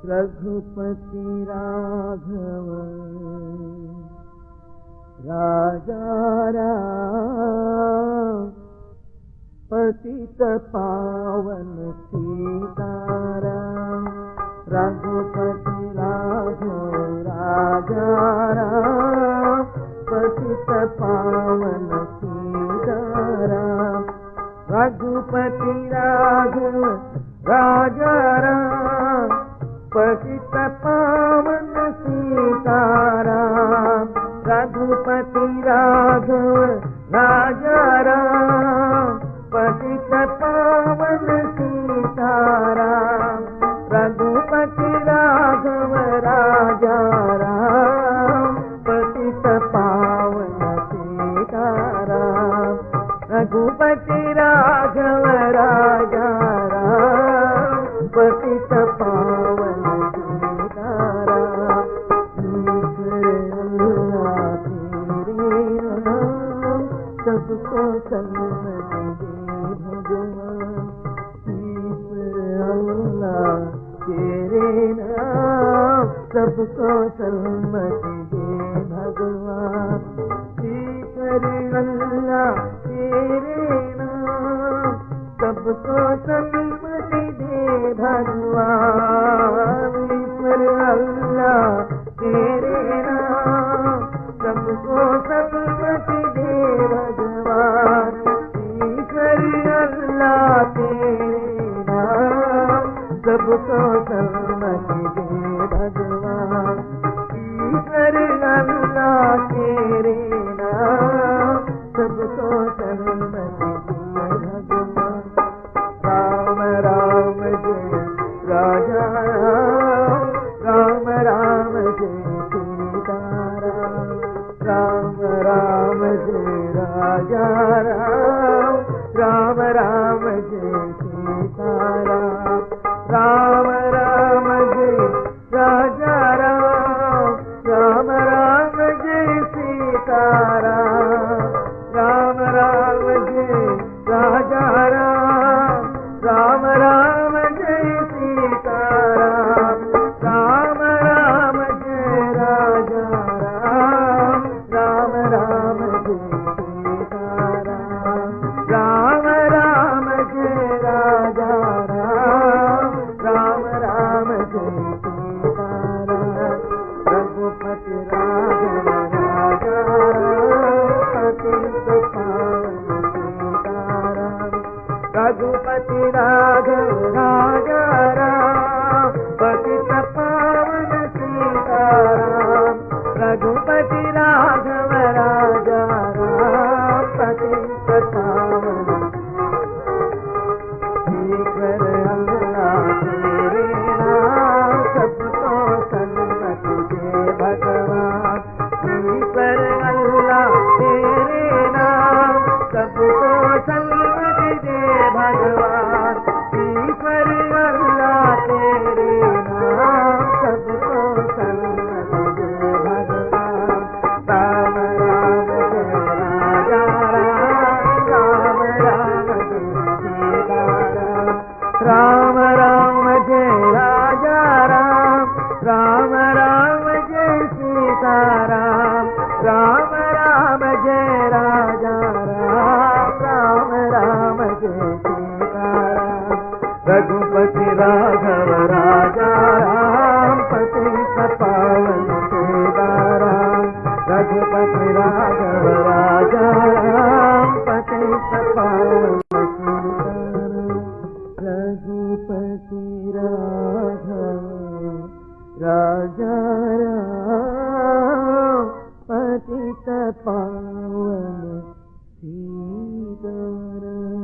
रघुपति राघव राजा राम, पतित पावन सीताराम। रघुपति राघव राजा राम, पतित पावन सीताराम। रघुपति राघव राजा राम, पतित पावन सीताराम। रघुपति राघव राजा राम, पतित पावन सीताराम। रघुपति राघव राजा राम, पतित पावन सीताराम। रघुपति राघव राजा राम, पतित पावन सीताराम। सबको सन्मति दे भगवान, ईश्वर अल्लाह तेरे नाम। सबको सन्मति दे भगवान, ईश्वर अल्लाह तेरे नाम। सबको सन्मति दे भगवान, ईश्वर अल्लाह तेरे नाम। सबको सन्मति दे भगवान, ईश्वर अल्लाह तेरे नाम। सबको सन्मति दे भगवान, ईश्वर अल्लाह तेरे नाम। सबको सन्मति दे भगवान। राम राम जय राजा राम, राम राम जय सीताराम। राम राम जय राजा राम, राम राम जय सीताराम। राम राम जय राजा राम, राम राम जय सीताराम। राम राम जय राजा राम, राम राम जय सीताराम। राम राम जय राजा राम, राम राम जय सीताराम। राम राम जय राजा राम, राम राम जय सीताराम। रघुपति राघव राजा राम, पतित पावन सीताराम। रघुपति राघव राजा राम, पतित पावन सीताराम। रघुपति राघव राजा राम, पतित पावन। ईश्वर अल्लाह तेरे नाम। सबको सन्मति दे भगवान, ईश्वर अल्लाह तेरे नाम। सबको सन्मति दे भगवान, ईश्वर अल्लाह तेरे नाम। सबको सन्मति दे भगवान। राम राम जय राजा राम, राम राम जय सीताराम। राम राम जय राजा राम, राम राम जय सीताराम। राम राम जय राजा राम, राम राम जय सीताराम। रघुपति राघव राजा राम, पतित पावन सीताराम। रघुपति राघव राजा राम, पतित पावन सीताराम। रघुपति राघव राजा राम, पतित पावन सीताराम।